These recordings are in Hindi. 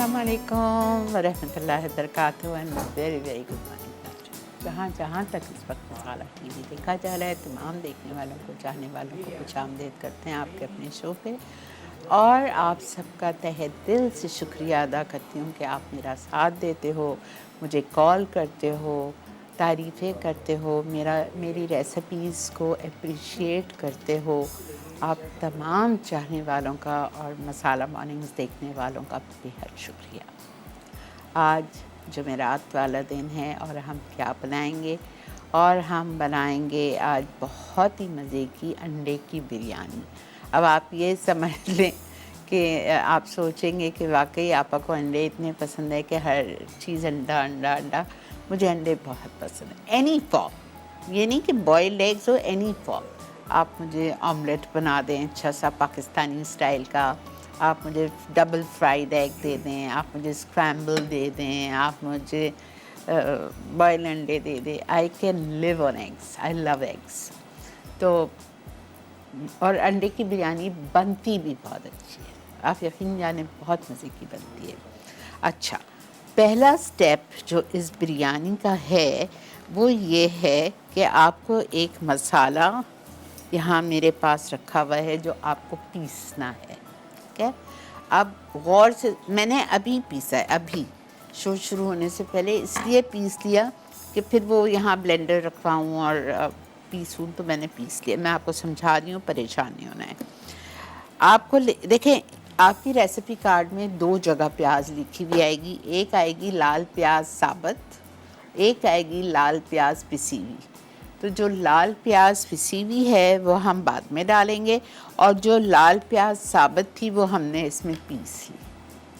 अस्सलामुअलैकुम वरहमतुल्लाहि वबरकातुहू and very very good morning. जहाँ तक इस वक्त मसाला टीवी देखा जा रहा है, तमाम देखने वालों को, चाहने वालों को खुशामदीद करते हैं आपके अपने शो पे। और आप सबका तहे दिल से शुक्रिया अदा करती हूँ कि आप मेरा साथ देते हो, मुझे कॉल करते हो, तारीफ़ें करते हो, मेरी रेसिपीज़ को अप्रिशिएट करते हो। आप तमाम चाहने वालों का और मसाला मॉर्निंग्स देखने वालों का बेहद शुक्रिया। आज जुमेरात वाला दिन है और हम क्या बनाएंगे? और हम बनाएंगे आज बहुत ही मज़े की अंडे की बिरयानी। अब आप ये समझ लें कि आप सोचेंगे कि वाकई आपा को अंडे इतने पसंद है कि हर चीज़ अंडा अंडा अंडा। मुझे अंडे बहुत पसंद है, एनी फॉर्म। ये नहीं कि बॉइल्ड एग्स हो, एनी फॉर्म। आप मुझे ऑमलेट बना दें अच्छा सा पाकिस्तानी स्टाइल का, आप मुझे डबल फ्राइड एग दे दें, आप मुझे स्क्रैम्बल दे दें, आप मुझे बॉयल अंडे दे दें। I can live on eggs, I love eggs. तो और अंडे की बिरयानी बनती भी बहुत अच्छी है, आप यकीन जाने बहुत मज़े की बनती है। अच्छा, पहला स्टेप जो इस बिरयानी का है वो ये है कि आपको एक मसाला यहाँ मेरे पास रखा हुआ है जो आपको पीसना है। ठीक है, अब गौर से, मैंने अभी पीसा है, अभी शो शुरू होने से पहले इसलिए पीस लिया कि फिर वो यहाँ ब्लेंडर रखवाऊँ और पीसूँ, तो मैंने पीस लिया। मैं आपको समझा रही हूँ, परेशान नहीं होना है आपको। देखें, आपकी रेसिपी कार्ड में 2 जगह प्याज लिखी हुई आएगी। एक आएगी लाल प्याज साबुत, एक आएगी लाल प्याज पिसी हुई। तो जो लाल प्याज पिसी हुई है वो हम बाद में डालेंगे, और जो लाल प्याज साबुत थी वो हमने इसमें पीस ली।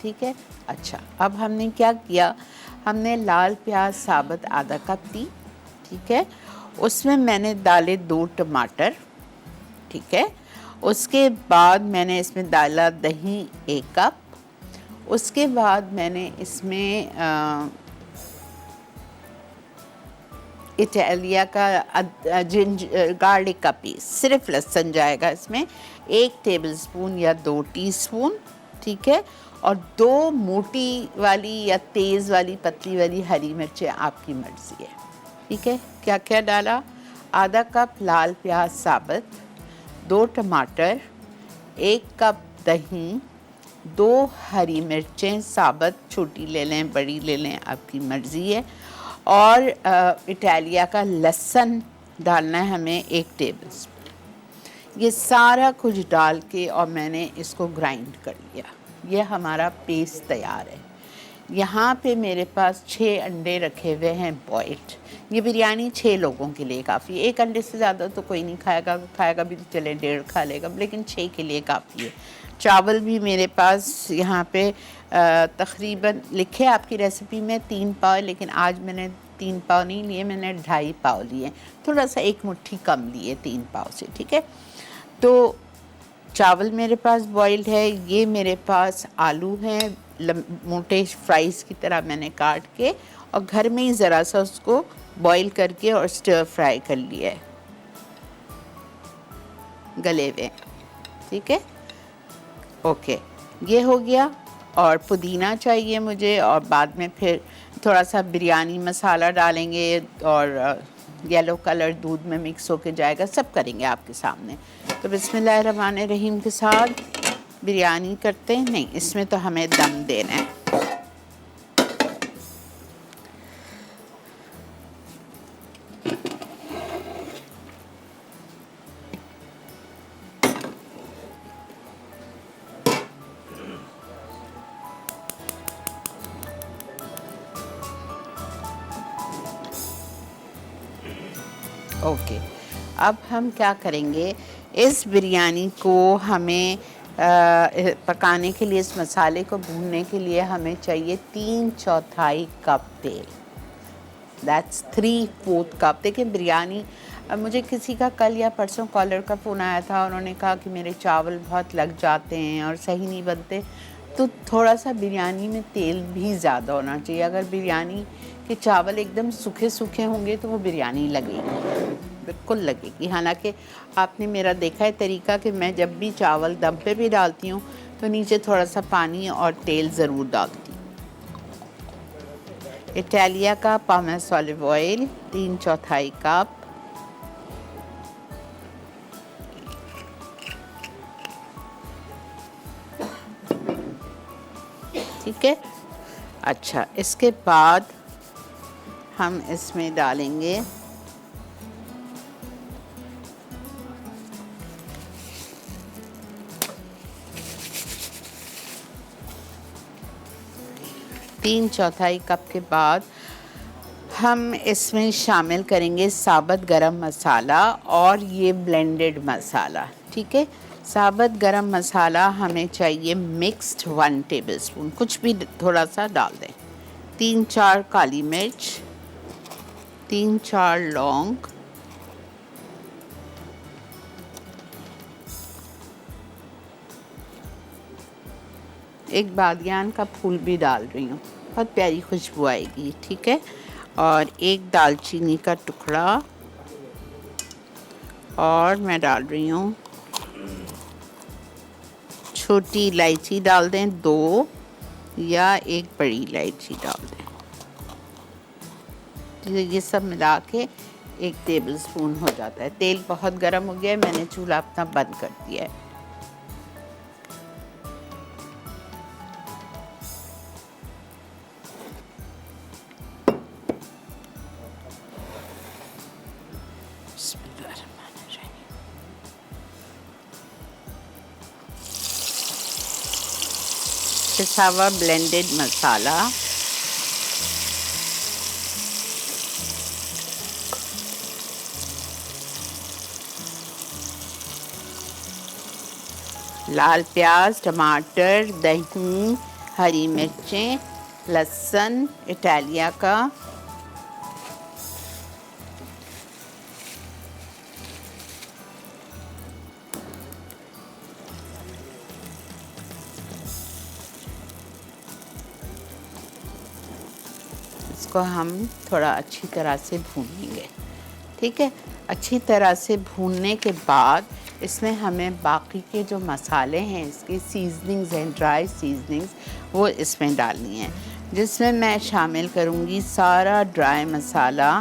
ठीक है। अच्छा, अब हमने क्या किया, हमने लाल प्याज साबुत आधा कप दी। ठीक है, उसमें मैंने डाले 2 टमाटर। ठीक है, उसके बाद मैंने इसमें डाला दही 1 कप। उसके बाद मैंने इसमें इटालिया का गार्लिक का पीस, सिर्फ लहसुन जाएगा इसमें, 1 टेबलस्पून या 2 टीस्पून। ठीक है, और 2 मोटी वाली या तेज़ वाली पतली वाली हरी मिर्चें, आपकी मर्ज़ी है। ठीक है, क्या क्या डाला, आधा कप लाल प्याज साबुत, 2 टमाटर, 1 कप दही, 2 हरी मिर्चें साबुत, छोटी ले लें बड़ी ले लें, आपकी मर्ज़ी है। और इटालिया का लहसुन डालना है हमें 1 टेबलस्पून। ये सारा कुछ डाल के और मैंने इसको ग्राइंड कर लिया। ये हमारा पेस्ट तैयार है। यहाँ पे मेरे पास 6 अंडे रखे हुए हैं बॉइल्ड। ये बिरयानी 6 लोगों के लिए काफ़ी है। 1 अंडे से ज़्यादा तो कोई नहीं खाएगा, खाएगा भी तो चले 1.5 खा लेगा, लेकिन 6 के लिए काफ़ी है। चावल भी मेरे पास यहाँ पे तकरीबन लिखे आपकी रेसिपी में 3 पाव, लेकिन आज मैंने 3 पाव नहीं लिए, मैंने 2.5 पाव लिए, थोड़ा सा 1 मुट्ठी कम लिए 3 पाव से। ठीक है, तो चावल मेरे पास बॉइल्ड है। ये मेरे पास आलू हैं, मोटे फ्राइज़ की तरह मैंने काट के और घर में ही ज़रा सा उसको बॉईल करके और स्टर फ्राई कर लिया है, गले हुए। ठीक है, ओके, ये हो गया। और पुदीना चाहिए मुझे, और बाद में फिर थोड़ा सा बिरयानी मसाला डालेंगे और येलो कलर दूध में मिक्स होके जाएगा, सब करेंगे आपके सामने। तो बिस्मिल्लाहिर्रहमानिर्रहीम के साथ बिरयानी करते हैं। नहीं, इसमें तो हमें दम देना है। ओके, अब हम क्या करेंगे, इस बिरयानी को हमें पकाने के लिए, इस मसाले को भूनने के लिए हमें चाहिए 3/4 कप तेल। That's 3/4 cup. देखिए बिरयानी, मुझे किसी का कल या परसों कॉलर का फ़ोन आया था, उन्होंने कहा कि मेरे चावल बहुत लग जाते हैं और सही नहीं बनते। तो थोड़ा सा बिरयानी में तेल भी ज़्यादा होना चाहिए। अगर बिरयानी के चावल एकदम सूखे सूखे होंगे तो वो बिरयानी लगेगी, बिल्कुल लगेगी। हालांकि आपने मेरा देखा है तरीका कि मैं जब भी चावल दम पे भी डालती हूँ तो नीचे थोड़ा सा पानी और तेल ज़रूर डालती हूँ। इटालिया का पामेस ऑलिव ऑयल 3/4 कप, ठीक है। अच्छा, इसके बाद हम इसमें डालेंगे तीन चौथाई कप के बाद हम इसमें शामिल करेंगे साबुत गरम मसाला और ये ब्लेंडेड मसाला, ठीक है। साबुत गरम मसाला हमें चाहिए मिक्स्ड 1 टेबलस्पून, कुछ भी थोड़ा सा डाल दें। 3-4 काली मिर्च, 3-4 लौंग, एक बादियान का फूल भी डाल रही हूँ, बहुत प्यारी खुशबू आएगी, ठीक है। और एक दालचीनी का टुकड़ा, और मैं डाल रही हूँ छोटी इलायची डाल दें 2 या एक बड़ी इलायची डाल दें। तो ये सब मिला के 1 टेबलस्पून हो जाता है। तेल बहुत गर्म हो गया है, मैंने चूल्हा अपना बंद कर दिया है। पिसा हुआ ब्लेंडेड मसाला, लाल प्याज, टमाटर, दही, हरी मिर्चें, लहसुन इटालिया का, इसको हम थोड़ा अच्छी तरह से भूनेंगे, ठीक है। अच्छी तरह से भूनने के बाद इसमें हमें बाकी के जो मसाले हैं, इसकी सीजनिंग्स हैं, ड्राई सीजनिंग्स, वो इसमें डालनी है, जिसमें मैं शामिल करूँगी सारा ड्राई मसाला।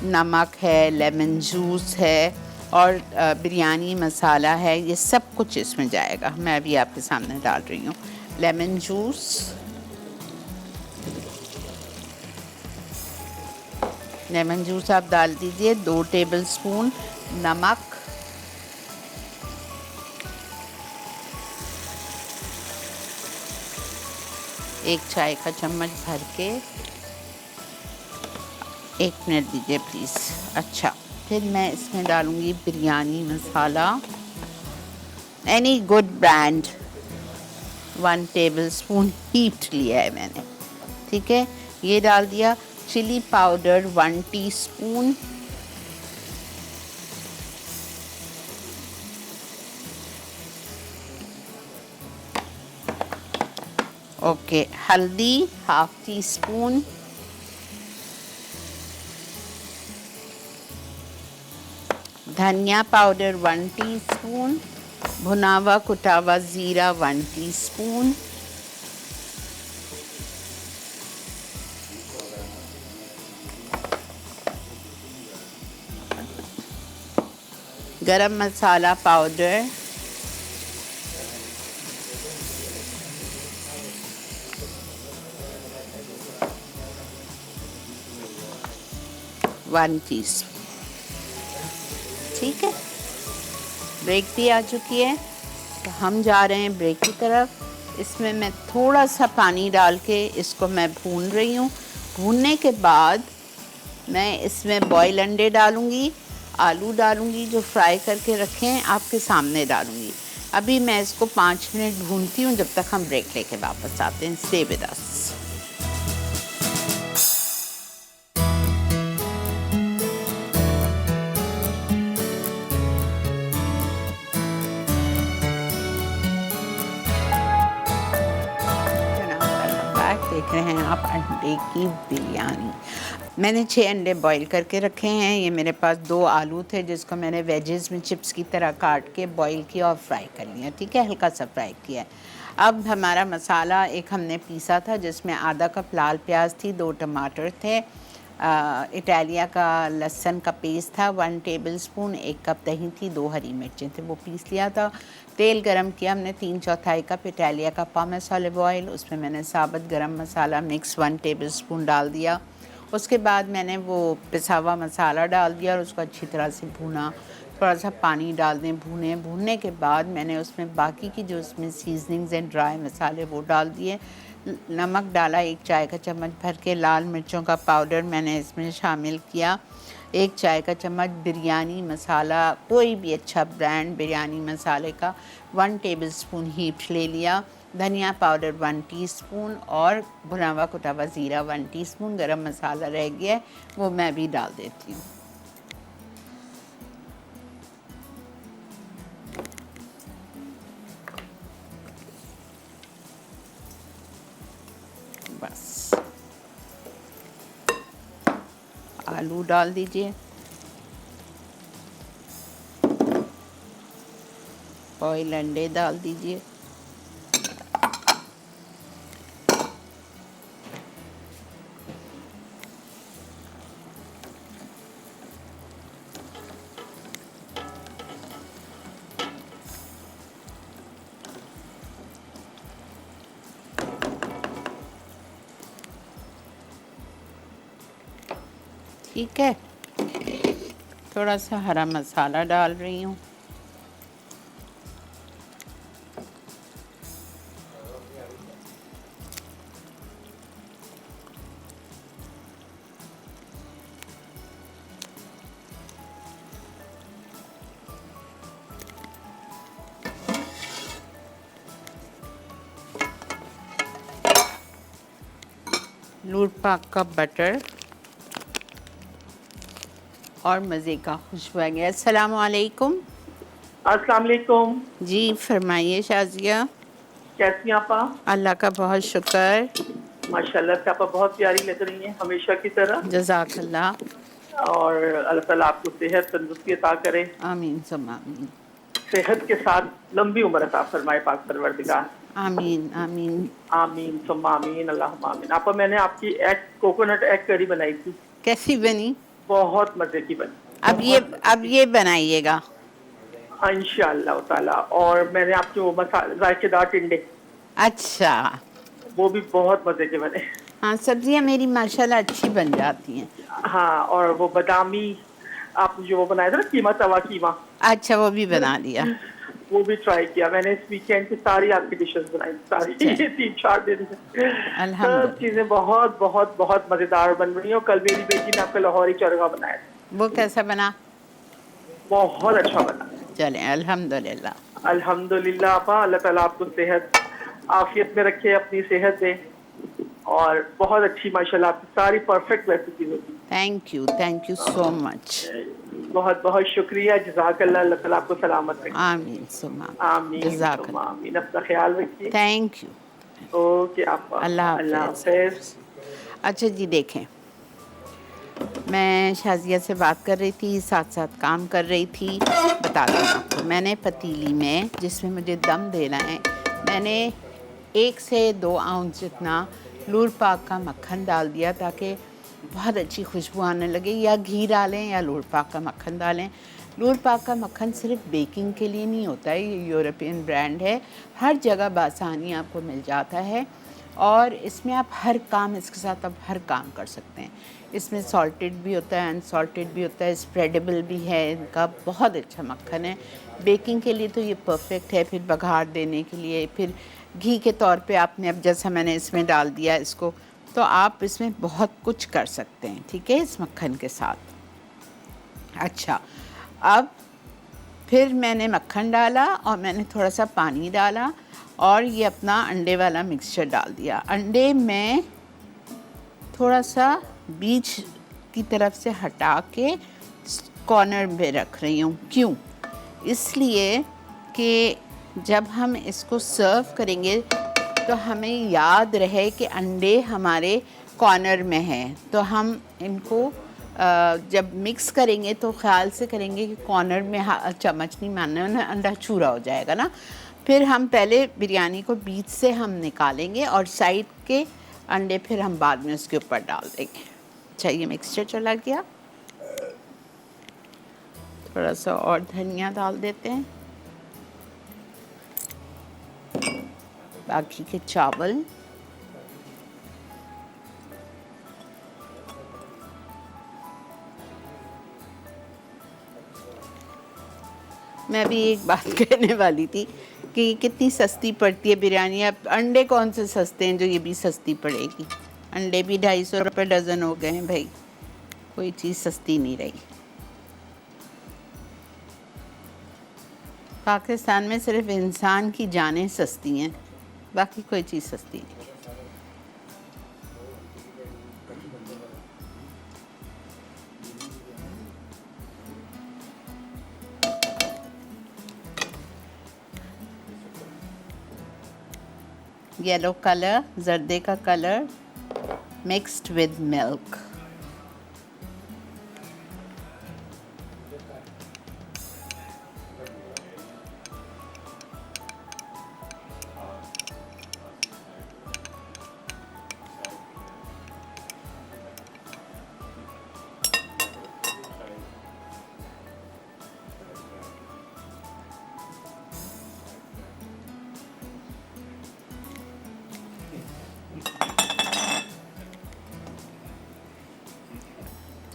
नमक है, लेमन जूस है और बिरयानी मसाला है, ये सब कुछ इसमें जाएगा। मैं अभी आपके सामने डाल रही हूँ। लेमन जूस, लेमन जूस आप डाल दीजिए 2 टेबलस्पून। नमक, एक चाय का चम्मच भर के, 1 मिनट दीजिए प्लीज़। अच्छा, फिर मैं इसमें डालूँगी biryani masala, any good brand, 1 tablespoon heaped लिया है मैंने, ठीक है। ये डाल दिया। Chilli powder 1 teaspoon, okay. हल्दी 1/2 टीस्पून, धनिया पाउडर 1 टीस्पून, भुना हुआ कुटा हुआ ज़ीरा 1 टीस्पून, गरम मसाला पाउडर, वन टीस्पून, ठीक है। ब्रेक भी आ चुकी है, तो हम जा रहे हैं ब्रेक की तरफ। इसमें मैं थोड़ा सा पानी डाल के इसको मैं भून रही हूँ। भूनने के बाद मैं इसमें बॉयल अंडे डालूँगी, आलू डालूँगी जो फ्राई करके रखे हैं, आपके सामने डालूँगी। अभी मैं इसको 5 मिनट भूनती हूँ, जब तक हम ब्रेक लेके वापस आते हैं। Stay with us. देख रहे हैं आप अंडे की बिरयानी। मैंने 6 अंडे बॉईल करके रखे हैं। ये मेरे पास 2 आलू थे जिसको मैंने वेजेस में चिप्स की तरह काट के बॉईल किया और फ्राई कर लिया, ठीक है, हल्का सा फ्राई किया। अब हमारा मसाला एक हमने पीसा था जिसमें आधा कप लाल प्याज थी, 2 टमाटर थे, इटालिया का लहसुन का पेस्ट था 1 टेबलस्पून, 1 कप दही थी, 2 हरी मिर्चें थे, वो पीस लिया था। तेल गरम किया हमने 3/4 कप इटालिया का पॉमेस ऑलिव ऑयल, उसमें मैंने साबुत गरम मसाला मिक्स 1 टेबलस्पून डाल दिया। उसके बाद मैंने वो पिसा हुआ मसाला डाल दिया और उसको अच्छी तरह से भूना। थोड़ा सा पानी डाल दें, भूनने के बाद मैंने उसमें बाकी की जो उसमें सीजनिंग्स एंड ड्राई मसाले वो डाल दिए। नमक डाला 1 चाय का चम्मच भर के, लाल मिर्चों का पाउडर मैंने इसमें शामिल किया, 1 चाय का चम्मच बिरयानी मसाला, कोई भी अच्छा ब्रांड बिरयानी मसाले का 1 टेबलस्पून हीट ले लिया, धनिया पाउडर 1 टीस्पून और भुना हुआ कुटा हुआ ज़ीरा 1 टीस्पून, गरम मसाला रह गया वो मैं भी डाल देती हूँ। बस आलू डाल दीजिए, बॉयल अंडे डाल दीजिए, ठीक है। थोड़ा सा हरा मसाला डाल रही हूँ, लूट पाक का बटर और मज़े का खुशबू आ गया। अस्सलाम वालेकुम। अस्सलाम वालेकुम। जी फरमाइए शाजिया। कैसी हैं आपा? अल्लाह का बहुत शुक्र। माशाल्लाह से आपा बहुत प्यारी लग रही हैं हमेशा की तरह, जज़ाकल्लाह। और अल्लाह ताला आपको सेहत तंदुरुस्ती अता करे, आमीन सुम्मा आमीन। सेहत के साथ लंबी उम्र अता फरमाए पाक परवरदिगार। आमीन आमीन। आमीन सुम्मा आमीन, अल्लाहुम्मा आमीन। आपा मैंने आपकी कोकोनट एग करी बनाई थी, कैसी बनी? बहुत मजे की बनी। अब ये बनाइएगा इंशाअल्लाह ताला। और मैंने आपके वो मसाले जायकेदार टिंडे, अच्छा। वो भी बहुत मजे के बने। हाँ, सब्जियाँ मेरी माशाल्लाह अच्छी बन जाती हैं। हाँ, और वो बादामी आप जो वो बनाया था ना कीमा, तवा कीमा, अच्छा वो भी बना दिया। वो भी ट्राई किया मैंने। इस वीकेंड की सारी आपकी डिशेस बनाई, सारी ये 3-4 दिन से सब चीजें बहुत बहुत बहुत मजेदार बन रही हैं। और कल मेरी बेटी ने आपका लाहौरी चरगा बनाया था, वो कैसा बना? बहुत अच्छा बना। चलें अल्हम्दुलिल्लाह। अल्हम्दुलिल्लाह आपा, अल्लाह ताला आपको सेहत आफियत में रखे, अपनी सेहत दे, और बहुत अच्छी माशाल्लाह आपकी सारी परफेक्ट रेसिपीज होती। Thank you so much. बहुत बहुत शुक्रिया, जज़ाकल्लाह, अल्लाह ताला आपको सलामत रखे। आमीन सुम्मा आमीन सुम्मा आमीन। अपना ख्याल रखिए। Thank you. ओके आपा, अल्लाह हाफ़िज़। अच्छा जी देखें, मैं शाजिया से बात कर रही थी, साथ साथ काम कर रही थी। बताती हूँ आपको, मैंने पतीली में जिसमें मुझे दम देना है, मैंने 1 से 2 आउंस जितना लूर पाक का मक्खन डाल दिया ताकि बहुत अच्छी खुशबू आने लगे। या घी डालें या लूर पाक का मक्खन डालें। लूर पाक का मक्खन सिर्फ बेकिंग के लिए नहीं होता है, ये यूरोपियन ब्रांड है, हर जगह बासानी आपको मिल जाता है, और इसमें आप हर काम, इसके साथ आप हर काम कर सकते हैं। इसमें सॉल्टेड भी होता है, अनसॉल्टेड भी होता है, स्प्रेडेबल भी है, इनका बहुत अच्छा मक्खन है। बेकिंग के लिए तो ये परफेक्ट है, फिर बघार देने के लिए, फिर घी के तौर पे आपने, अब जैसा मैंने इसमें डाल दिया इसको, तो आप इसमें बहुत कुछ कर सकते हैं, ठीक है, इस मक्खन के साथ। अच्छा, अब फिर मैंने मक्खन डाला और मैंने थोड़ा सा पानी डाला और ये अपना अंडे वाला मिक्सचर डाल दिया। अंडे में थोड़ा सा बीज की तरफ से हटा के कॉर्नर में रख रही हूँ। क्यों? इसलिए कि जब हम इसको सर्व करेंगे तो हमें याद रहे कि अंडे हमारे कॉर्नर में हैं, तो हम इनको जब मिक्स करेंगे तो ख्याल से करेंगे कि कॉर्नर में चम्मच नहीं मारना है, अंडा चूरा हो जाएगा ना। फिर हम पहले बिरयानी को बीच से हम निकालेंगे और साइड के अंडे फिर हम बाद में उसके ऊपर डाल देंगे। अच्छा, ये मिक्सचर चला गया। थोड़ा सा और धनिया डाल देते हैं। बाकी के चावल, मैं भी एक बात कहने वाली थी कि कितनी सस्ती पड़ती है बिरयानी। अब अंडे कौन से सस्ते हैं जो ये भी सस्ती पड़ेगी। अंडे भी 250 रुपये डज़न हो गए हैं भाई, कोई चीज़ सस्ती नहीं रही। पाकिस्तान में सिर्फ इंसान की जानें सस्ती हैं, बाकी कोई चीज़ सस्ती नहीं। येलो कलर, जर्दे का कलर मिक्स्ड विद मिल्क।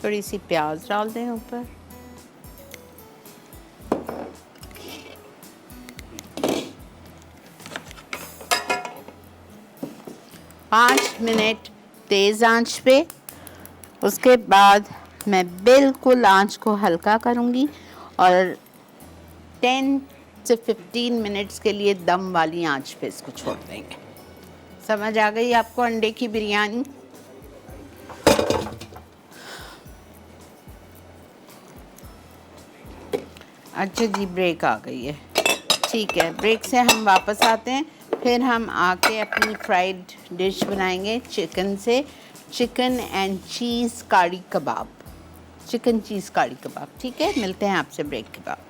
थोड़ी सी प्याज डाल दें ऊपर। पाँच मिनट तेज़ आंच पे, उसके बाद मैं बिल्कुल आंच को हल्का करूँगी और 10 से 15 मिनट्स के लिए दम वाली आंच पे इसको छोड़ देंगे। समझ आ गई आपको अंडे की बिरयानी? अच्छा जी, ब्रेक आ गई है। ठीक है, ब्रेक से हम वापस आते हैं। फिर हम आके अपनी फ्राइड डिश बनाएंगे चिकन से, चिकन एंड चीज़ कड़ी कबाब, चिकन चीज़ कड़ी कबाब। ठीक है, मिलते हैं आपसे ब्रेक के बाद।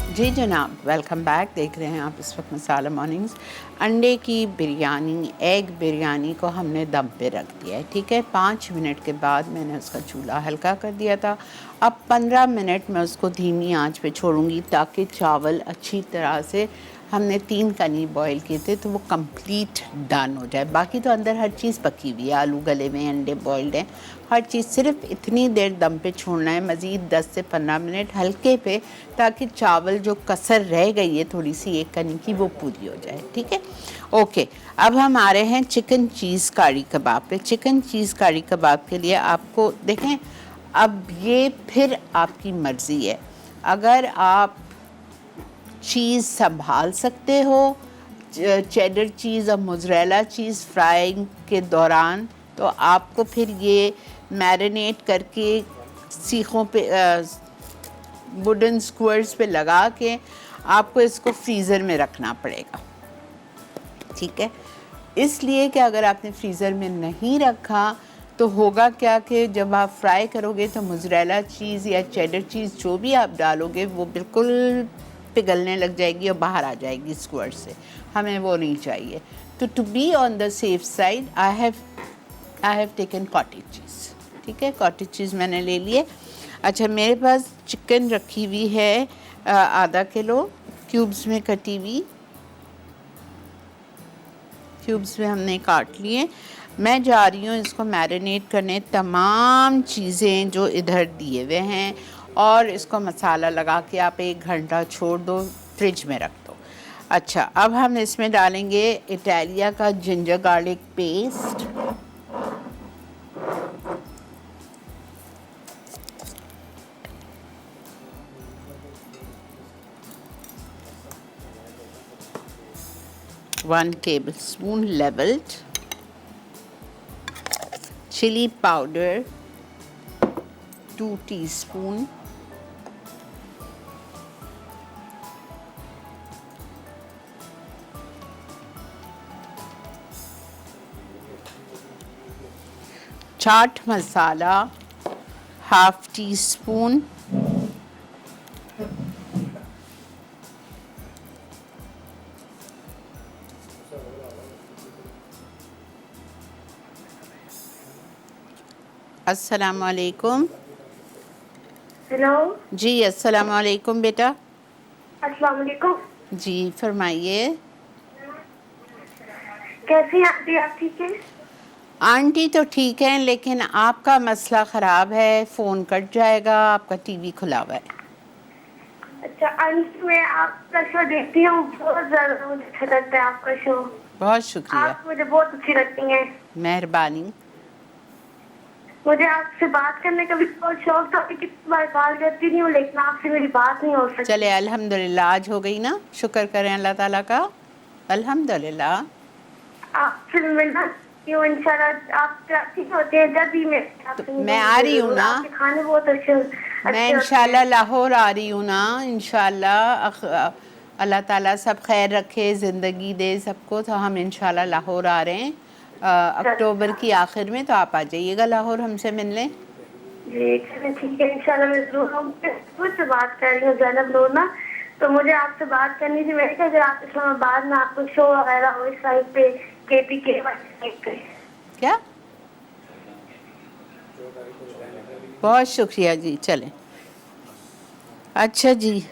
जी जनाब, वेलकम बैक। देख रहे हैं आप इस वक्त मसाला मॉर्निंग्स। अंडे की बिरयानी, एग बिरयानी को हमने दम पे रख दिया है। ठीक है, 5 मिनट के बाद मैंने उसका चूल्हा हल्का कर दिया था। अब 15 मिनट में उसको धीमी आंच पे छोड़ूंगी ताकि चावल अच्छी तरह से, हमने 3 कनी बॉईल किए थे तो वो कंप्लीट डन हो जाए। बाकी तो अंदर हर चीज़ पकी हुई है, आलू गले में, अंडे बॉइल्ड हैं, हर चीज़। सिर्फ इतनी देर दम पे छोड़ना है, मज़ीद 10 से 15 मिनट हल्के पे, ताकि चावल जो कसर रह गई है थोड़ी सी एक कनी की, वो पूरी हो जाए। ठीक है, ओके। अब हम आ रहे हैं चिकन चीज़ कड़ी कबाब पे। चिकन चीज़ कड़ी कबाब के लिए आपको देखें, अब ये फिर आपकी मर्ज़ी है। अगर आप चीज़ संभाल सकते हो, चेडर चीज़ और मोज़रेला चीज़ फ्राइंग के दौरान, तो आपको फिर ये मैरिनेट करके सीखों पे, वुडन स्क्वायर्स पे लगा के आपको इसको फ्रीज़र में रखना पड़ेगा। ठीक है, इसलिए कि अगर आपने फ्रीज़र में नहीं रखा तो होगा क्या कि जब आप फ्राई करोगे तो मोज़रेला चीज़ या चेडर चीज़ जो भी आप डालोगे वो बिल्कुल पिघलने लग जाएगी और बाहर आ जाएगी स्क्वायर से। हमें वो नहीं चाहिए। तो to be on the safe side I have taken cottage cheese. ठीक है, कॉटेज चीज़ मैंने ले लिए। अच्छा, मेरे पास चिकन रखी हुई है आधा किलो, क्यूब्स में कटी हुई, क्यूब्स में हमने काट लिए। मैं जा रही हूँ इसको मैरिनेट करने, तमाम चीज़ें जो इधर दिए हुए हैं, और इसको मसाला लगा के आप 1 घंटा छोड़ दो, फ्रिज में रख दो। अच्छा, अब हम इसमें डालेंगे इटालिया का ginger garlic paste, one tablespoon levelled, chilli powder 2 teaspoon, chaat masala half teaspoon, अस्सलाम वालेकुम। हेलो जी अस्सलाम वालेकुम बेटा। अस्सलाम वालेकुम। जी फरमाइए। कैसी हैं आंटी, आप ठीक हैं? आंटी तो ठीक है, लेकिन आपका मसला ख़राब है, फ़ोन कट जाएगा, आपका टीवी खुला हुआ है। अच्छा आंटी, मैं आपका शो देखती हूँ, बहुत ज़्यादा मुझे अच्छा लगता है आपका शो। बहुत शुक्रिया, आप मुझे बहुत अच्छी लगती हैं। मेहरबानी। मुझे आपसे बात करने का भी बहुत शौक था, कितनी बार कॉल करती नहीं हूँ, लेकिन आपसे मेरी बात नहीं हो सकती। चले अल्हम्दुलिल्लाह आज हो गई ना, शुक्र करें अल्लाह ताला का। अल्हम्दुलिल्लाह। आपसे मिलना क्यों, इंशाल्लाह आप ठीक होते हैं जब भी मैं तो आपसे मैं आ रही हूँ ना, आपके खाने बहुत अच्छे मैं होते इंशाल्लाह हैं। लाहौर आ रही हूँ ना, इंशाल्लाह अल्लाह ताला सब खैर रखे, ज़िंदगी दे सबको। तो हम इंशाल्लाह लाहौर आ रहे हैं अक्टूबर की आखिर में, तो आप आ जाइएगा लाहौर हमसे मिलने। जी ठीक है, इंशाल्लाह मैं जरूर से बात कर रही हूँ, ज़ैनब लोना। तो मुझे आपसे बात करनी थी, मैंने कहा आप इस्लामाबाद में आपको शो वगैरह हो इस साइड पे KPK साइड पे। क्या? बहुत शुक्रिया जी। चलें, अच्छा जी,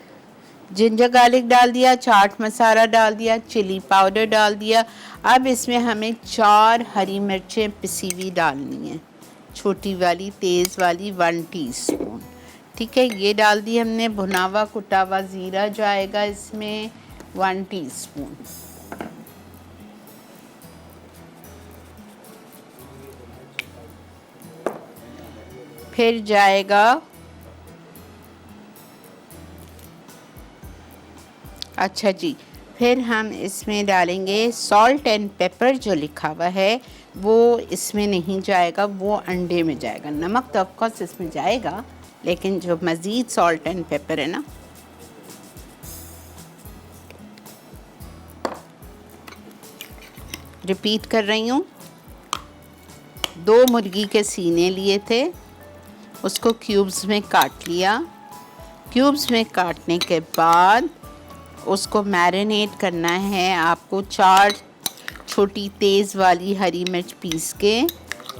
जिंजर गार्लिक डाल दिया, चाट मसाला डाल दिया, चिली पाउडर डाल दिया। अब इसमें हमें 4 हरी मिर्चें पिसी हुई डालनी है, छोटी वाली तेज़ वाली 1 टीस्पून। ठीक है, ये डाल दी हमने। भुनावा कुटावा ज़ीरा जाएगा इसमें 1 टीस्पून। फिर जाएगा, अच्छा जी, फिर हम इसमें डालेंगे सॉल्ट एंड पेपर, जो लिखा हुआ है वो इसमें नहीं जाएगा, वो अंडे में जाएगा। नमक तो ऑफकोर्स इसमें जाएगा, लेकिन जो मज़ीद सॉल्ट एंड पेपर है ना, रिपीट कर रही हूँ, 2 मुर्गी के सीने लिए थे, उसको क्यूब्स में काट लिया। क्यूब्स में काटने के बाद उसको मैरिनेट करना है आपको। 4 छोटी तेज़ वाली हरी मिर्च पीस के,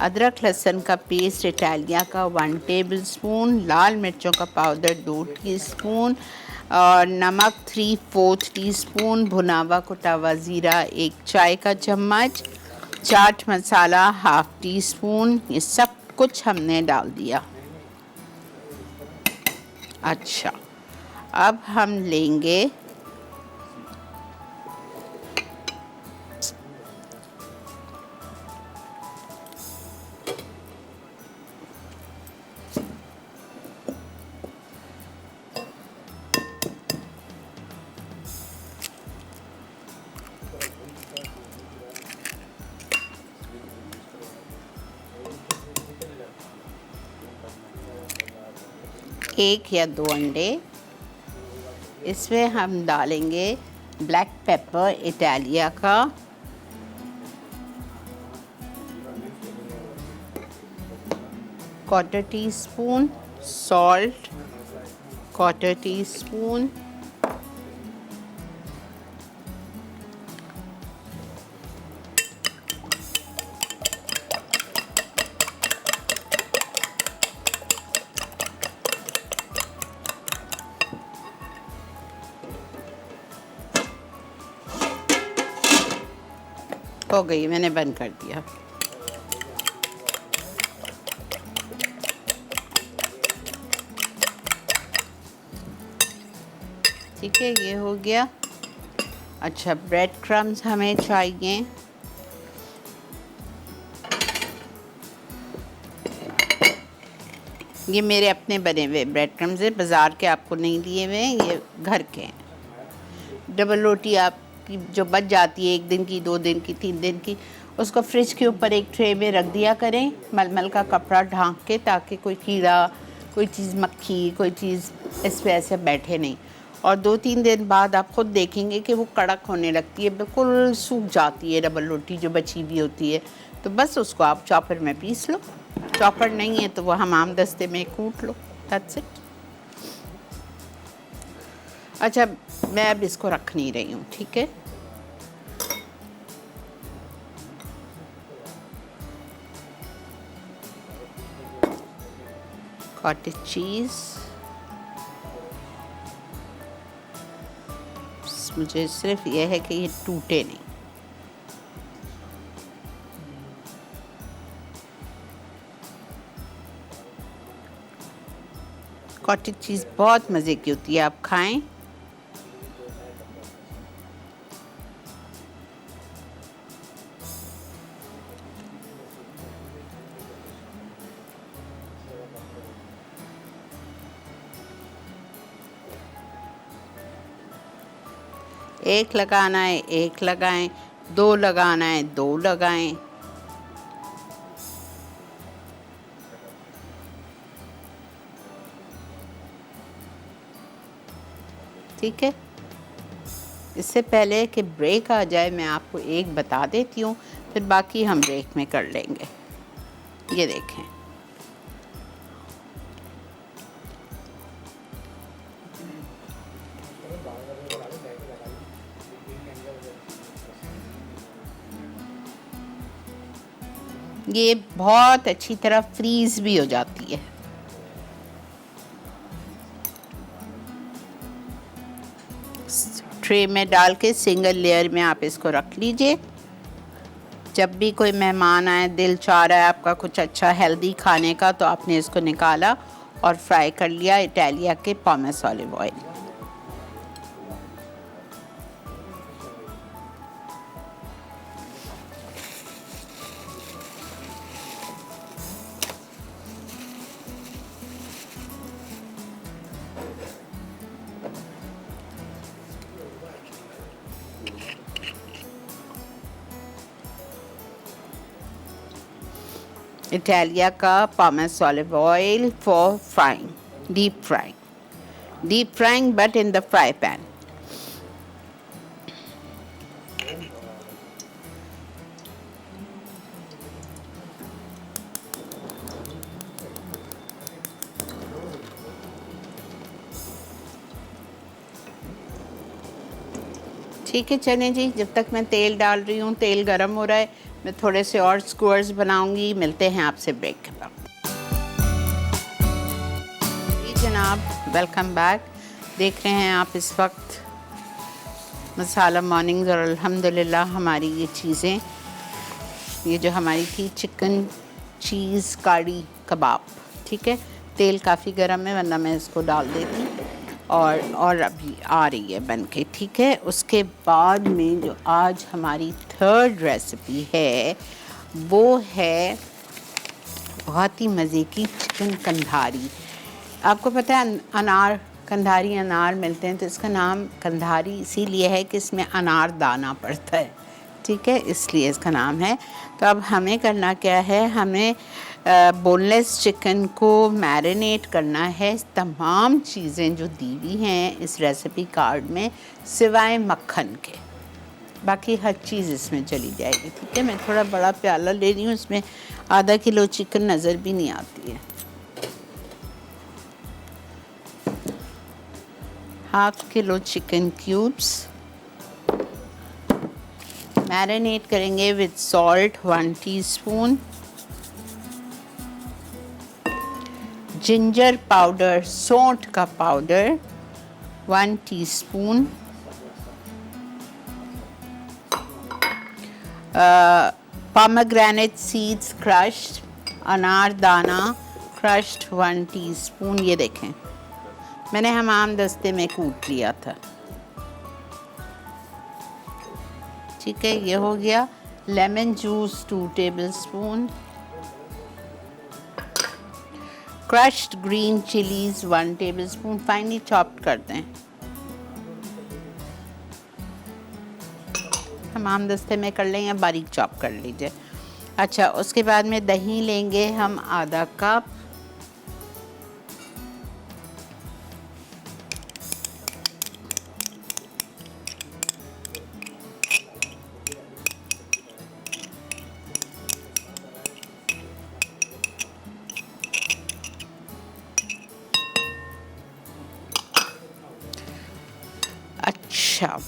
अदरक लहसुन का पेस्ट इटालिया का 1 टेबलस्पून, लाल मिर्चों का पाउडर 2 टीस्पून, और नमक 3/4 टीस्पून, भुनावा कुटावा ज़ीरा 1 चाय का चम्मच, चाट मसाला हाफ टी स्पून। ये सब कुछ हमने डाल दिया। अच्छा, अब हम लेंगे एक या 2 अंडे। इसमें हम डालेंगे ब्लैक पेपर इटालिया का, quarter teaspoon, salt quarter teaspoon, हो गई, मैंने बंद कर दिया। ठीक है, ये हो गया। अच्छा, ब्रेड क्रम्स हमें चाहिए। ये मेरे अपने बने हुए ब्रेड क्रम्स हैं, बाज़ार के आपको नहीं दिए हुए हैं, ये घर के हैं। डबल रोटी आपकी जो बच जाती है 1 दिन की, 2 दिन की, 3 दिन की, उसको फ्रिज के ऊपर एक ट्रे में रख दिया करें, मलमल का कपड़ा ढांक के, ताकि कोई कीड़ा, कोई चीज़ मक्खी, कोई चीज़ इस पे ऐसे बैठे नहीं। और 2-3 दिन बाद आप ख़ुद देखेंगे कि वो कड़क होने लगती है, बिल्कुल सूख जाती है डबल रोटी जो बची हुई होती है। तो बस उसको आप चॉपर में पीस लो, चॉपर नहीं है तो वो हमाम दस्ते में कूट लो, दैट्स इट। अच्छा, मैं अब इसको रख नहीं रही हूँ, ठीक है। कॉटेज चीज़ मुझे सिर्फ यह है कि ये टूटे नहीं। कॉटेज चीज़ बहुत मज़े की होती है, आप खाएं। एक लगाना है एक लगाएं, दो लगाना है दो लगाएं। ठीक है। इससे पहले कि ब्रेक आ जाए मैं आपको एक बता देती हूँ, फिर बाकी हम ब्रेक में कर लेंगे। ये देखें, ये बहुत अच्छी तरह फ्रीज भी हो जाती है। ट्रे में डाल के सिंगल लेयर में आप इसको रख लीजिए। जब भी कोई मेहमान आए, दिल चाह रहा है आपका कुछ अच्छा हेल्दी खाने का, तो आपने इसको निकाला और फ्राई कर लिया इटालिया के पॉमेस ऑलिव ऑयल। इटालिया का pomace olive oil for frying, deep frying but in the fry pan. ठीक है, चलें जी, जब तक मैं तेल डाल रही हूँ, तेल गरम हो रहा है, मैं थोड़े से और स्क्वायर्स बनाऊंगी। मिलते हैं आपसे ब्रेक के बाद। जी जनाब, वेलकम बैक। देख रहे हैं आप इस वक्त मसाला मॉर्निंग्स, और अल्हम्दुलिल्लाह हमारी ये चीज़ें, ये जो हमारी थी चिकन चीज़ कड़ी कबाब, ठीक है। तेल काफ़ी गर्म है, वरना मैं इसको डाल देती। और अभी आ रही है बन के, ठीक है। उसके बाद में जो आज हमारी थर्ड रेसिपी है वो है बहुत ही मज़े की चिकन कंधारी। आपको पता है अनार, कंधारी अनार मिलते हैं, तो इसका नाम कंधारी इसीलिए है कि इसमें अनार दाना पड़ता है, ठीक है, इसलिए इसका नाम है। तो अब हमें करना क्या है, हमें बोनलेस चिकन को मैरिनेट करना है। तमाम चीज़ें जो दी हुई हैं इस रेसिपी कार्ड में सिवाय मक्खन के, बाकी हर चीज़ इसमें चली जाएगी, ठीक है। मैं थोड़ा बड़ा प्याला ले रही हूँ, इसमें आधा किलो चिकन नज़र भी नहीं आती है। Half kilo chicken cubes marinate करेंगे with salt 1 teaspoon, ginger powder, सौंठ का powder 1 teaspoon, pomegranate seeds crushed, अनार दाना क्रश्ड 1 टीस्पून। ये देखें, मैंने हमाम दस्ते में कूट लिया था, ठीक है, ये हो गया। Lemon juice 2 tablespoon, crushed green chillies 1 tablespoon, finally chopped कर दें। हमाम दस्ते में कर लें या बारीक चॉप कर लीजिए। अच्छा, उसके बाद में दही लेंगे हम आधा कप, अच्छा,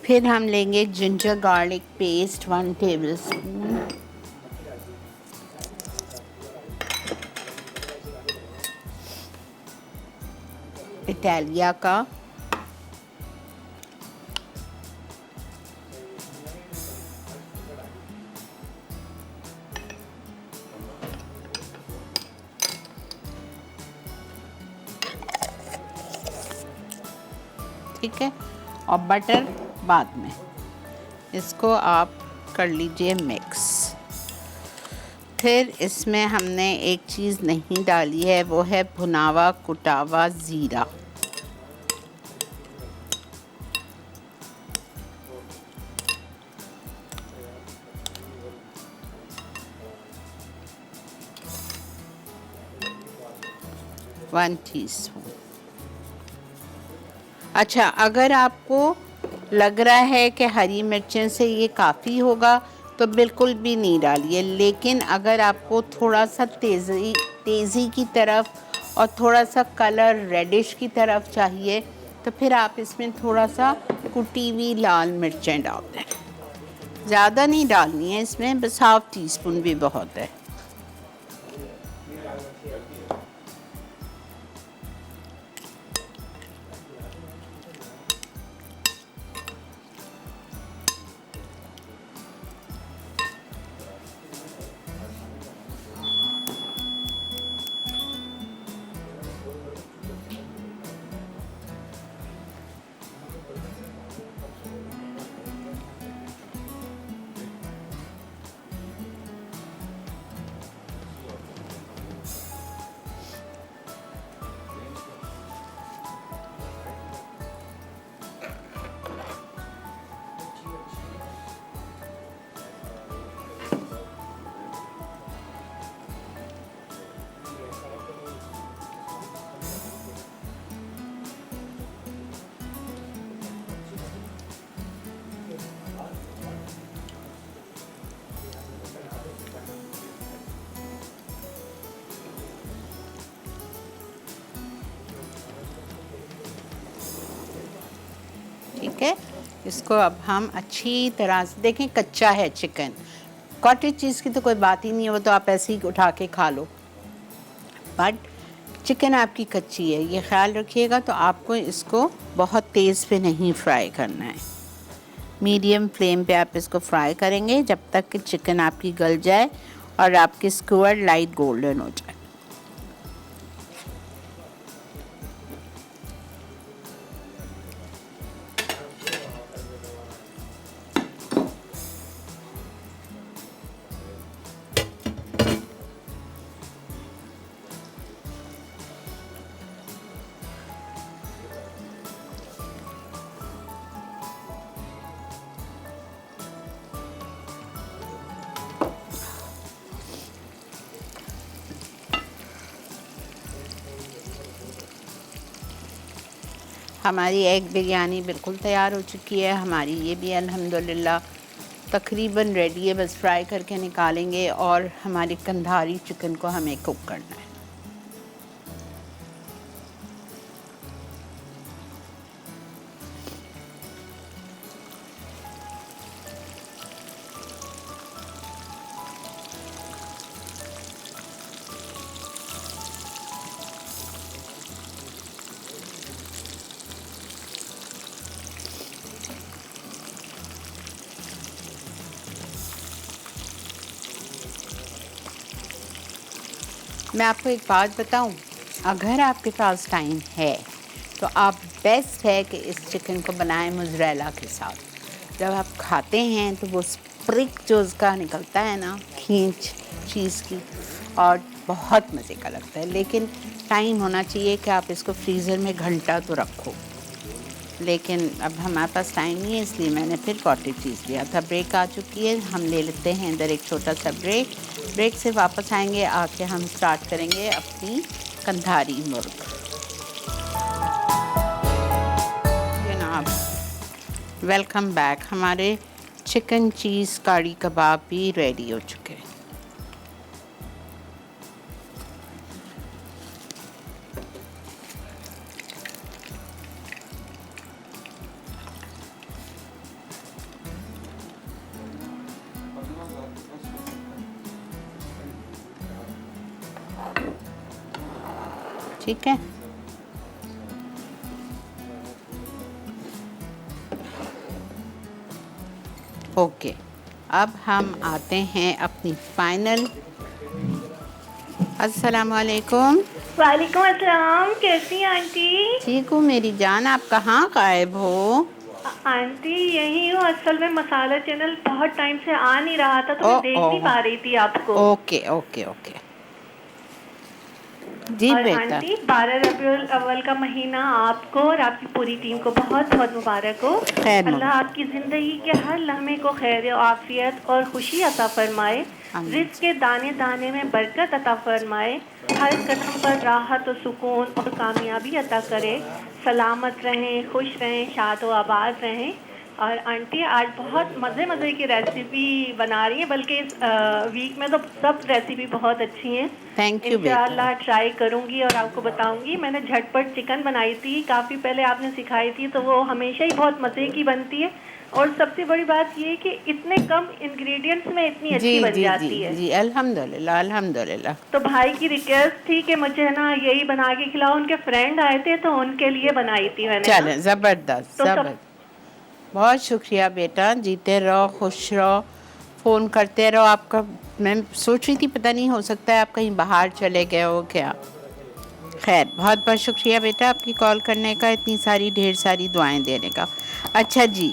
फिर हम लेंगे ginger garlic paste 1 tablespoon, Italia का ठीक है, और बटर बाद में। इसको आप कर लीजिए मिक्स। फिर इसमें हमने एक चीज़ नहीं डाली है, वो है भुनावा कुटावा ज़ीरा। One teaspoon. अच्छा, अगर आपको लग रहा है कि हरी मिर्चें से ये काफ़ी होगा तो बिल्कुल भी नहीं डालिए, लेकिन अगर आपको थोड़ा सा तेज़ी की तरफ और थोड़ा सा कलर रेडिश की तरफ चाहिए तो फिर आप इसमें थोड़ा सा कुटी हुई लाल मिर्चें डाल दें। ज़्यादा नहीं डालनी है इसमें, बस हाफ टीस्पून भी बहुत है। ठीक है, इसको अब हम अच्छी तरह से, देखें कच्चा है चिकन, कॉटेज चीज़ की तो कोई बात ही नहीं है, वो तो आप ऐसे ही उठा के खा लो, बट चिकन आपकी कच्ची है, ये ख्याल रखिएगा। तो आपको इसको बहुत तेज़ पे नहीं फ्राई करना है, मीडियम फ्लेम पे आप इसको फ्राई करेंगे जब तक कि चिकन आपकी गल जाए और आपकी स्क्वायर लाइट गोल्डन हो जाए। हमारी एग बिरयानी बिल्कुल तैयार हो चुकी है, हमारी ये भी अल्हम्दुलिल्लाह तकरीबन रेडी है, बस फ्राई करके निकालेंगे और हमारे कंधारी चिकन को हमें कुक करना है। मैं आपको एक बात बताऊं, अगर आपके पास टाइम है तो आप बेस्ट है कि इस चिकन को बनाएं मोज़रेला के साथ। जब आप खाते हैं तो वो स्प्रिक जो उसका निकलता है ना, खींच चीज़ की, और बहुत मज़े का लगता है। लेकिन टाइम होना चाहिए कि आप इसको फ्रीज़र में घंटा तो रखो, लेकिन अब हमारे पास टाइम नहीं है, इसलिए मैंने फिर कॉटेज चीज़ लिया था। ब्रेक आ चुकी है, हम ले लेते हैं इधर एक छोटा सा ब्रेक। ब्रेक से वापस आएंगे, आके हम स्टार्ट करेंगे अपनी कंधारी मुर्ग। जनाब वेलकम बैक, हमारे चिकन चीज़ कड़ी कबाब भी रेडी हो चुके हैं। ठीक है। ओके, अब हम आते हैं अपनी फाइनल। अस्सलाम वालेकुम। वालेकुम अस्सलाम। कैसी हैं आंटी? ठीक हूँ मेरी जान, आप कहाँ गायब हो? आंटी यही हूँ। असल में मसाला चैनल बहुत टाइम से आ नहीं रहा था तो मैं देख नहीं पा रही थी आपको। ओके ओके ओके जी और बेटा। आंटी 12 रबीउल अव्वल का महीना आपको और आपकी पूरी टीम को बहुत बहुत मुबारक हो। खैर अल्लाह आपकी ज़िंदगी के हर लम्हे को खैर और आफियत और खुशी अता फरमाए। आमीन। रिज़्क़ के दाने दाने में बरकत अता फरमाए। हर कदम पर राहत और सुकून और कामयाबी अता करे। सलामत रहें, खुश रहें, शाद व आबाद रहें। और आंटी आज बहुत मज़े की रेसिपी बना रही हैं, बल्कि इस वीक में तो सब रेसिपी बहुत अच्छी हैं। थैंक यू बेटा। इंशाअल्लाह ट्राई करूंगी और आपको बताऊंगी। मैंने झटपट चिकन बनाई थी, काफ़ी पहले आपने सिखाई थी, तो वो हमेशा ही बहुत मज़े की बनती है। और सबसे बड़ी बात ये है कि इतने कम इंग्रेडिएंट्स में इतनी अच्छी बन जाती है। जी अल्हम्दुलिल्लाह अल्हम्दुलिल्लाह। तो भाई की रिक्वेस्ट थी कि मुझे ना यही बना के खिलाओ। उनके फ्रेंड आए थे तो उनके लिए बनाई थी मैंने। चलें, ज़बरदस्त तो ज़बरदस्त। बहुत शुक्रिया बेटा, जीते रहो, खुश रहो, फ़ोन करते रहो। आपका मैं सोच रही थी पता नहीं, हो सकता है आप कहीं बाहर चले गए हो क्या। खैर बहुत बहुत शुक्रिया बेटा आपकी कॉल करने का, इतनी सारी ढेर सारी दुआएं देने का। अच्छा जी,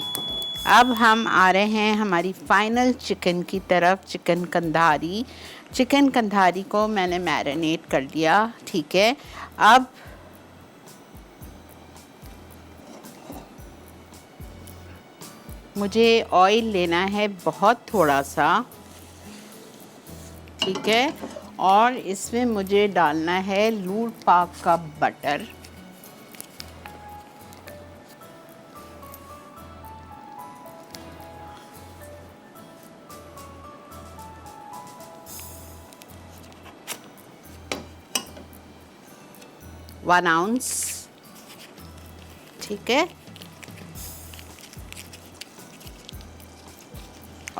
अब हम आ रहे हैं हमारी फाइनल चिकन की तरफ। चिकन कंधारी। चिकन कंधारी को मैंने मैरिनेट कर लिया, ठीक है। अब मुझे ऑयल लेना है बहुत थोड़ा सा, ठीक है। और इसमें मुझे डालना है लूट पाक का बटर। वन आउंस, ठीक है।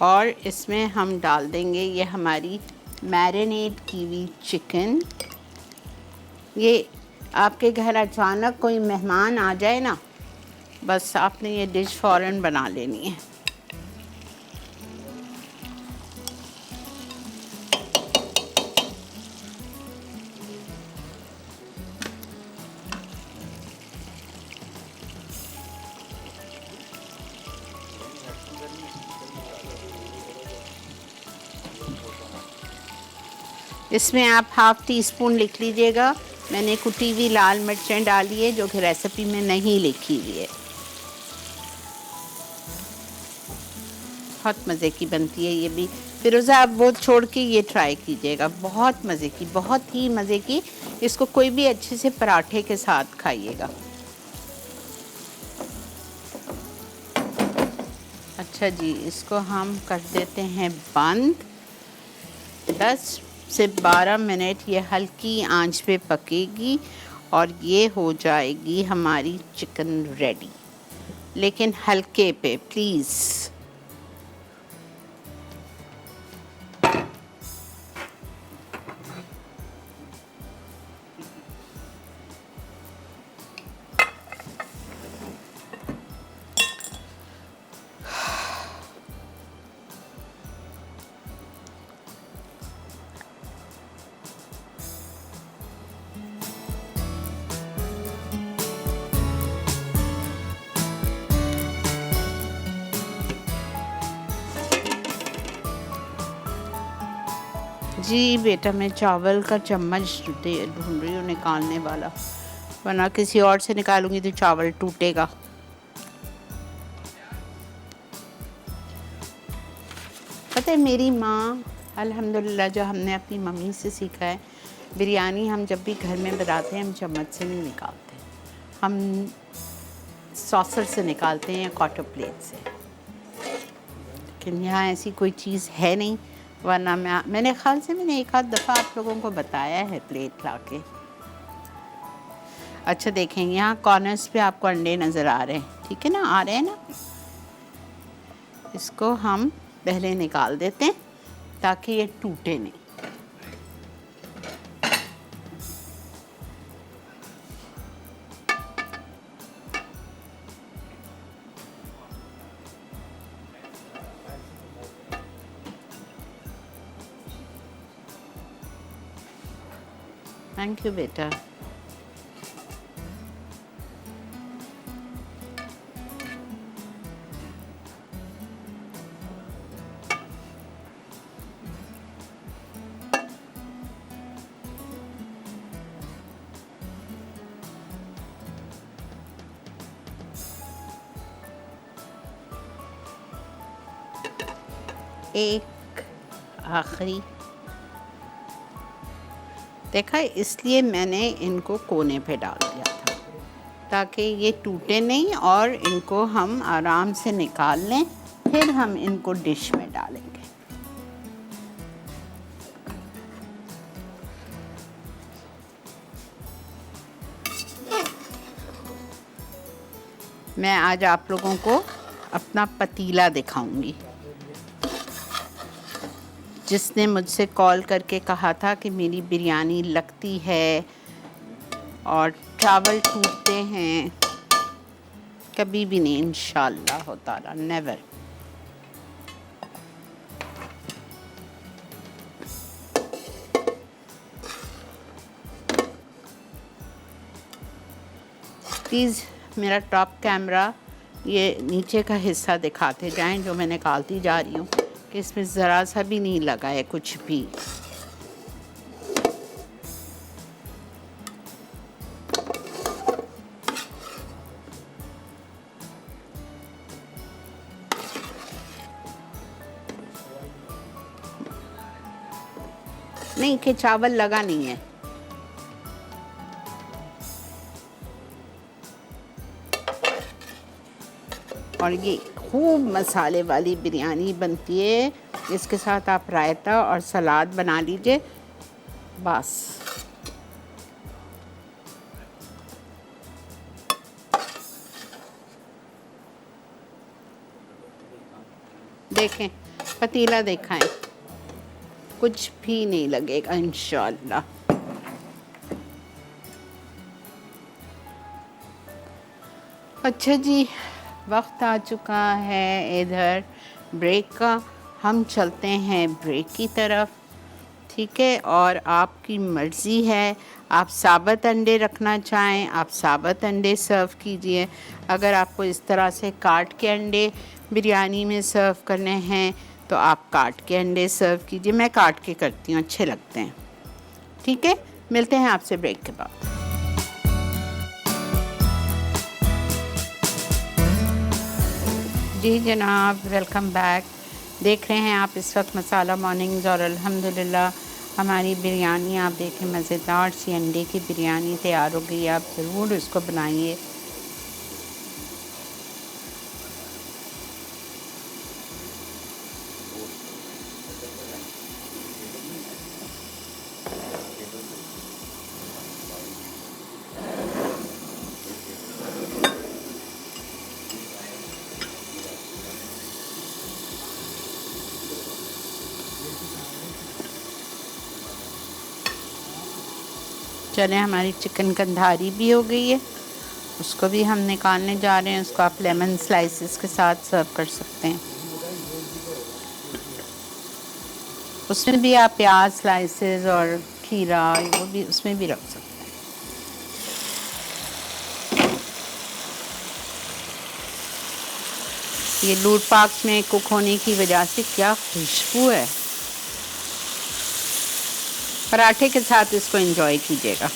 और इसमें हम डाल देंगे ये हमारी मैरिनेट की हुई चिकन। ये आपके घर अचानक कोई मेहमान आ जाए ना, बस आपने ये डिश फ़ौरन बना लेनी है। इसमें आप हाफ़ टी स्पून लिख लीजिएगा, मैंने कुटी हुई लाल मिर्चें डाली है जो कि रेसिपी में नहीं लिखी हुई है। बहुत मज़े की बनती है ये भी। फिरोज़ा आप वो छोड़ के ये ट्राई कीजिएगा, बहुत मज़े की, बहुत ही मज़े की। इसको कोई भी अच्छे से पराठे के साथ खाइएगा। अच्छा जी, इसको हम कर देते हैं बंद। 10 से 12 मिनट ये हल्की आंच पे पकेगी और ये हो जाएगी हमारी चिकन रेडी, लेकिन हल्के पे प्लीज़। जी बेटा, मैं चावल का चम्मच ढूंढ रही हूँ निकालने वाला, वरना किसी और से निकालूंगी तो चावल टूटेगा। पता है मेरी माँ अल्हम्दुलिल्लाह, जो हमने अपनी मम्मी से सीखा है, बिरयानी हम जब भी घर में बनाते हैं हम चम्मच से नहीं निकालते, हम सॉसर से निकालते हैं या कॉटर प्लेट से। लेकिन यहाँ ऐसी कोई चीज़ है नहीं, वरना मैंने ख्याल से मैंने एक आध दफ़ा आप लोगों को बताया है प्लेट लाके। अच्छा देखें, यहाँ कॉर्नर्स पे आपको अंडे नज़र आ रहे हैं, ठीक है ना, आ रहे हैं ना। इसको हम पहले निकाल देते हैं ताकि ये टूटे नहीं। थैंक यू बेटा। एक आखिरी देखा, इसलिए मैंने इनको कोने पे डाल दिया था ताकि ये टूटे नहीं और इनको हम आराम से निकाल लें। फिर हम इनको डिश में डालेंगे। मैं आज आप लोगों को अपना पतीला दिखाऊंगी। जिसने मुझसे कॉल करके कहा था कि मेरी बिरयानी लगती है और चावल टूटते हैं, कभी भी नहीं, इंशाअल्लाह ताला नेवर। प्लीज़ मेरा टॉप कैमरा ये नीचे का हिस्सा दिखाते जाएं जो मैं निकालती जा रही हूँ, कि इसमें ज़रा सा भी नहीं लगा है कुछ भी। नहीं कि चावल लगा नहीं है। और ये खूब मसाले वाली बिरयानी बनती है। इसके साथ आप रायता और सलाद बना लीजिए, बस। देखें, पतीला देखा है, कुछ भी नहीं लगेगा इंशाअल्लाह। अच्छा जी, वक्त आ चुका है इधर ब्रेक का। हम चलते हैं ब्रेक की तरफ, ठीक है। और आपकी मर्ज़ी है, आप साबुत अंडे रखना चाहें आप साबुत अंडे सर्व कीजिए। अगर आपको इस तरह से काट के अंडे बिरयानी में सर्व करने हैं तो आप काट के अंडे सर्व कीजिए। मैं काट के करती हूँ, अच्छे लगते हैं, ठीक है। मिलते हैं आपसे ब्रेक के बाद। जी जनाब, वेलकम बैक। देख रहे हैं आप इस वक्त मसाला मॉर्निंग्स, और अल्हम्दुलिल्लाह हमारी बिरयानी आप देखें, मज़ेदार सी अंडे की बिरयानी तैयार हो गई। आप ज़रूर इसको बनाइए। चलें, हमारी चिकन कंधारी भी हो गई है, उसको भी हम निकालने जा रहे हैं। उसको आप लेमन स्लाइसेस के साथ सर्व कर सकते हैं। उसमें भी आप प्याज स्लाइसेस और खीरा वो भी उसमें भी रख सकते हैं। ये लूट पाक में कुक होने की वजह से क्या खुशबू है। पराठे के साथ इसको एंजॉय कीजिएगा।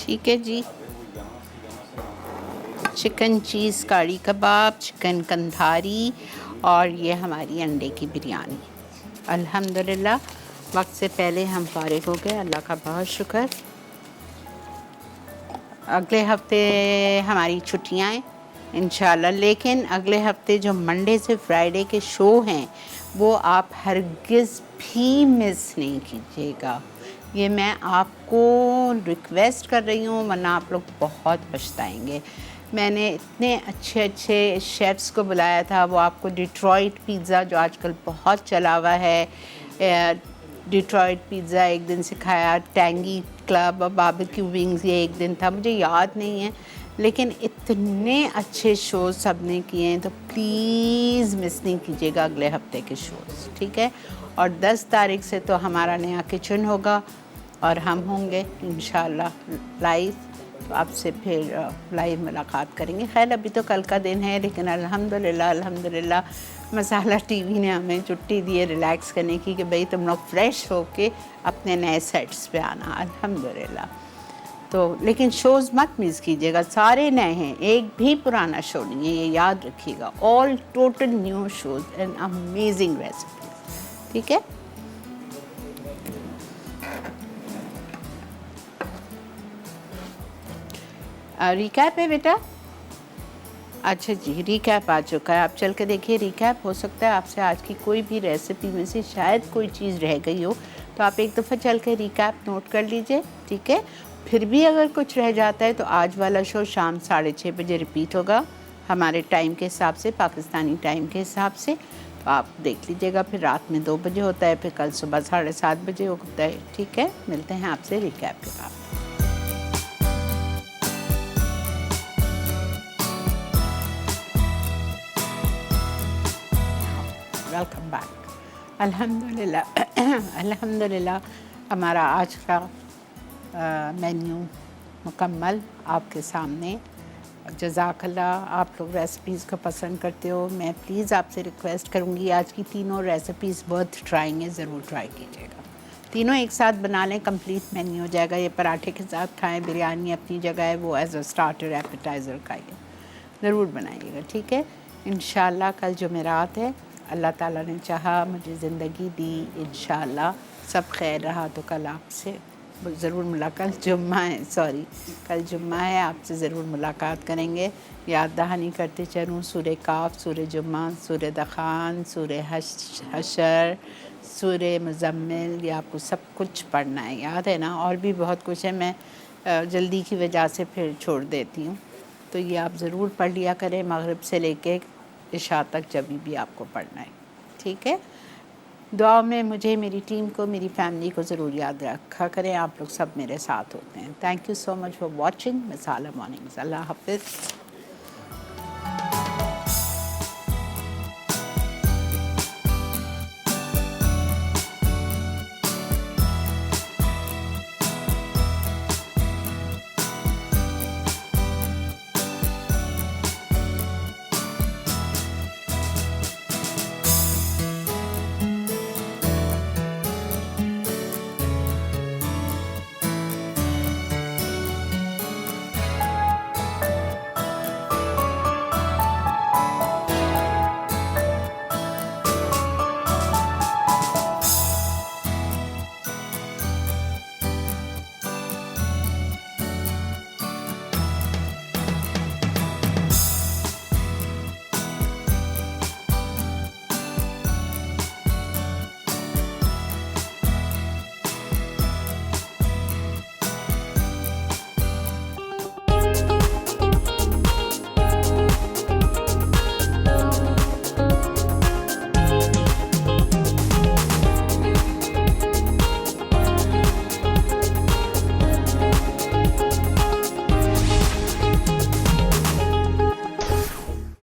ठीक है जी, चिकन चीज़ कड़ी कबाब, चिकन कंधारी और ये हमारी अंडे की बिरयानी। अल्हम्दुलिल्लाह वक्त से पहले हम फारिग हो गए, अल्लाह का बहुत शुक्र। अगले हफ्ते हमारी छुट्टियां हैं इंशाल्लाह, लेकिन अगले हफ्ते जो मंडे से फ्राइडे के शो हैं वो आप हरगिज़ भी मिस नहीं कीजिएगा। ये मैं आपको रिक्वेस्ट कर रही हूँ, वरना आप लोग बहुत पछताएंगे। मैंने इतने अच्छे अच्छे शेफ़्स को बुलाया था, वो आपको डिट्रॉइट पिज़्ज़ा जो आजकल बहुत चला हुआ है, डिट्रॉइट पिज़्ज़ा एक दिन सिखाया, टैंगी क्लब और बारबेक्यू विंग्स ये एक दिन था, मुझे याद नहीं है, लेकिन इतने अच्छे शोज़ सब ने किए हैं, तो प्लीज़ मिस नहीं कीजिएगा अगले हफ्ते के शोज़, ठीक है। और 10 तारीख से तो हमारा नया किचन होगा और हम होंगे इंशाल्लाह लाइव, तो आपसे फिर लाइव मुलाकात करेंगे। खैर अभी तो कल का दिन है, लेकिन अल्हम्दुलिल्लाह मसाला टीवी ने हमें छुट्टी दी है रिलैक्स करने की कि भाई तुम लोग फ्रेश होके अपने नए सेट्स पे आना, अल्हम्दुलिल्लाह। तो लेकिन शोज़ मत मिस कीजिएगा, सारे नए हैं, एक भी पुराना शो नहीं है, ये याद रखिएगा। All total new shows and amazing recipes, ठीक है। रिकैप है बेटा? अच्छा जी, रिकैप आ चुका है, आप चल के देखिए रिकैप। हो सकता है आपसे आज की कोई भी रेसिपी में से शायद कोई चीज़ रह गई हो, तो आप एक दफ़ा चल के रिकैप नोट कर लीजिए, ठीक है। फिर भी अगर कुछ रह जाता है तो आज वाला शो शाम 6:30 बजे रिपीट होगा हमारे टाइम के हिसाब से, पाकिस्तानी टाइम के हिसाब से, तो आप देख लीजिएगा। फिर रात में 2 बजे होता है, फिर कल सुबह 7:30 बजे होता है, ठीक है। मिलते हैं आपसे रिकैप के बाद। Welcome back. अल्हम्दुलिल्लाह हमारा आज का मेन्यू मुकम्मल आपके सामने। जज़ाकल्लाह, आप लोग रेसिपीज़ को पसंद करते हो। मैं प्लीज़ आपसे रिक्वेस्ट करूँगी, आज की तीनों रेसिपीज़ वर्थ ट्राइंग है, ज़रूर ट्राई कीजिएगा। तीनों एक साथ बना लें, कंप्लीट मेन्यू हो जाएगा। ये पराठे के साथ खाएं, बिरयानी अपनी जगह है, वो एज अ स्टार्टर एपेटाइज़र खाइए, ज़रूर बनाइएगा, ठीक है। इंशाल्लाह कल जुमेरात है, अल्लाह ताला ने चाहा, मुझे ज़िंदगी दी, इंशाल्लाह सब खैर रहा तो कल आपसे ज़रूर मुलाकात, जुम्मा है, सॉरी कल जुम्मा है, आपसे ज़रूर मुलाकात करेंगे। याद दहानी करते चलूँ, सूरह काफ, सूरह जुम्मा, सूरह दखान, सूरह हशर, सूरह मुज़म्मिल, ये आपको सब कुछ पढ़ना है, याद है ना। और भी बहुत कुछ है, मैं जल्दी की वजह से फिर छोड़ देती हूँ, तो ये आप ज़रूर पढ़ लिया करें, मगरिब से लेके इशा तक जब भी आपको पढ़ना है, ठीक है। दुआ में मुझे, मेरी टीम को, मेरी फैमिली को ज़रूर याद रखा करें, आप लोग सब मेरे साथ होते हैं। Thank you so much for watching Masala Mornings. अल्लाह हाफ़िज़।